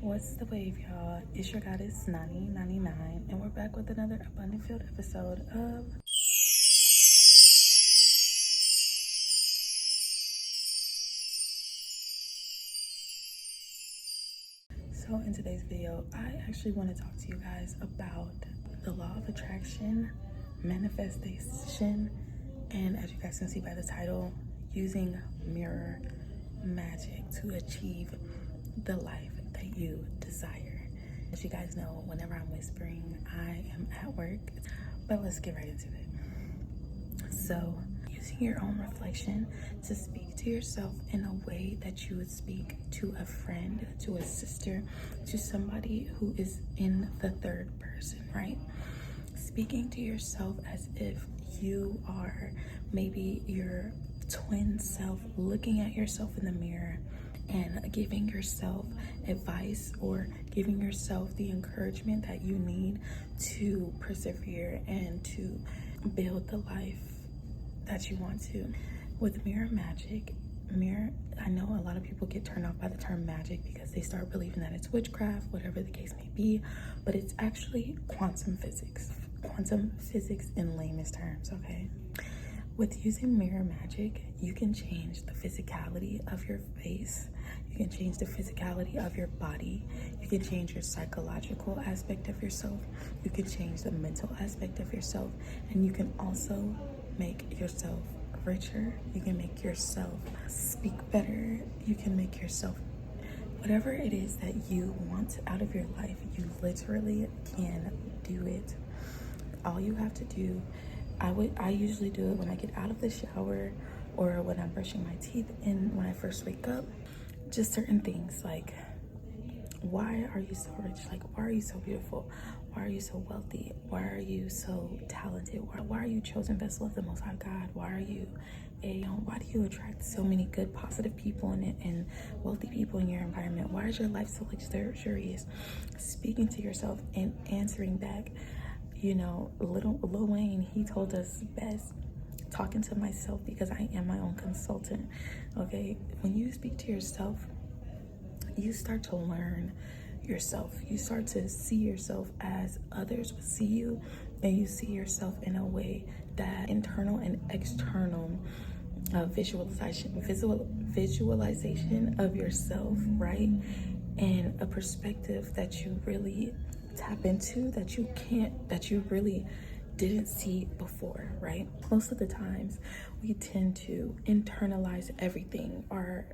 What's the wave, y'all? It's your goddess Nani99, and we're back with another abundant field episode of. So, in today's video, I actually want to talk to you guys about the law of attraction, manifestation, and as you guys can see by the title, using mirror magic to achieve the life that you desire. As you guys know, whenever I'm whispering, I am at work, but let's get right into it. So, using your own reflection to speak to yourself in a way that you would speak to a friend, to a sister, to somebody who is in the third person, right? Speaking to yourself as if you are maybe your twin self, looking at yourself in the mirror and giving yourself advice or giving yourself the encouragement that you need to persevere and to build the life that you want to. With mirror magic, I know a lot of people get turned off by the term magic because they start believing that it's witchcraft, whatever the case may be, but it's actually quantum physics in lamest terms, okay? With using mirror magic, you can change the physicality of your face, you can change the physicality of your body, you can change your psychological aspect of yourself, you can change the mental aspect of yourself, and you can also make yourself richer, you can make yourself speak better, you can make yourself whatever it is that you want out of your life. You literally can do it. All you have to do, I usually do it when I get out of the shower or when I'm brushing my teeth and when I first wake up. Just certain things like, why are you so rich? Like, why are you so beautiful? Why are you so wealthy? Why are you so talented? Why are you chosen vessel of the Most High God? Why do you attract so many good, positive people and wealthy people in your environment? Why is your life so luxurious? Speaking to yourself and answering back. You know, Lil Wayne, he told us best, talking to myself because I am my own consultant, okay? When you speak to yourself, you start to learn yourself. You start to see yourself as others would see you, and you see yourself in a way that internal and external visualization of yourself, right? And a perspective that you really tap into that you really didn't see before, right? Most of the times we tend to internalize everything, our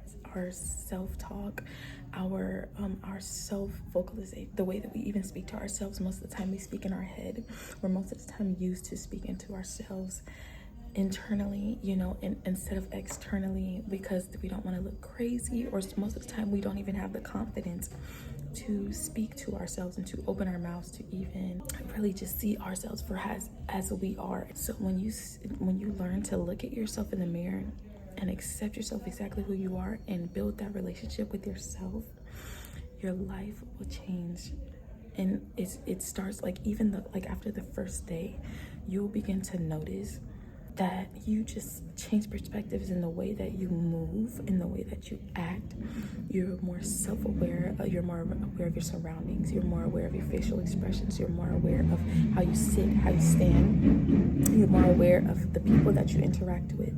self-talk, our self-vocalization, the way that we even speak to ourselves. Most of the time we speak in our head. We're most of the time used to speaking to ourselves internally, you know, and instead of externally, because we don't want to look crazy, or most of the time we don't even have the confidence to speak to ourselves and to open our mouths to even really just see ourselves for as we are. So when you learn to look at yourself in the mirror and accept yourself exactly who you are and build that relationship with yourself, your life will change. And it starts like after the first day, you'll begin to notice that you just change perspectives in the way that you move, in the way that you act. You're more self-aware, you're more aware of your surroundings, you're more aware of your facial expressions, you're more aware of how you sit, how you stand, you're more aware of the people that you interact with,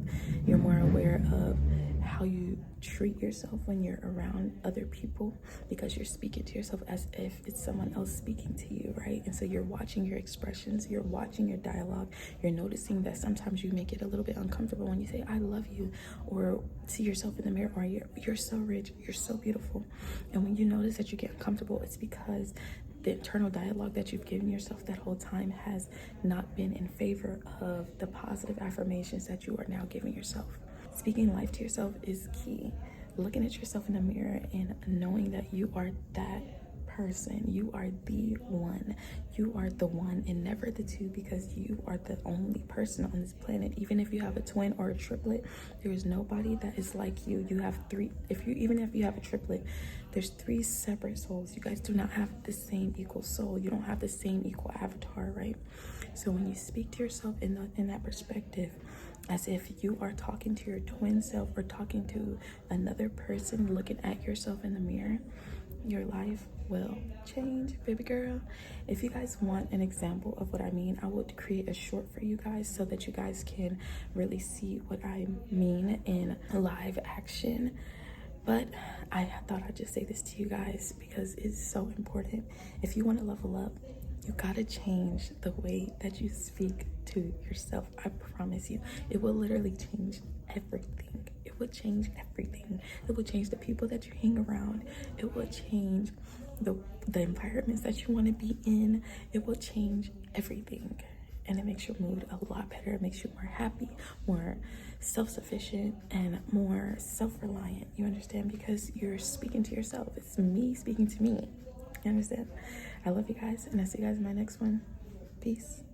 you're more aware of how you treat yourself when you're around other people, because you're speaking to yourself as if it's someone else speaking to you, right? And so you're watching your expressions, you're watching your dialogue, you're noticing that sometimes you make it a little bit uncomfortable when you say I love you, or see yourself in the mirror, or you're so rich, you're so beautiful. And when you notice that you get uncomfortable, it's because the internal dialogue that you've given yourself that whole time has not been in favor of the positive affirmations that you are now giving yourself. Speaking life to yourself is key. Looking at yourself in the mirror and knowing that you are that person. You are the one. You are the one and never the two, because you are the only person on this planet. Even if you have a twin or a triplet, there is nobody that is like you. You have three. Even if you have a triplet, there's three separate souls. You guys do not have the same equal soul. You don't have the same equal avatar, right? So when you speak to yourself in that perspective, as if you are talking to your twin self or talking to another person, looking at yourself in the mirror, your life will change, baby girl. If you guys want an example of what I mean, I would create a short for you guys so that you guys can really see what I mean in live action. But I thought I'd just say this to you guys because it's so important. If you want to level up, you gotta change the way that you speak to yourself. I promise you, it will literally change everything. It will change everything. It will change the people that you hang around. It will change the environments that you want to be in. It will change everything. And it makes your mood a lot better. It makes you more happy, more self-sufficient, and more self-reliant. You understand? Because you're speaking to yourself. It's me speaking to me. You understand? I love you guys, and I'll see you guys in my next one. Peace.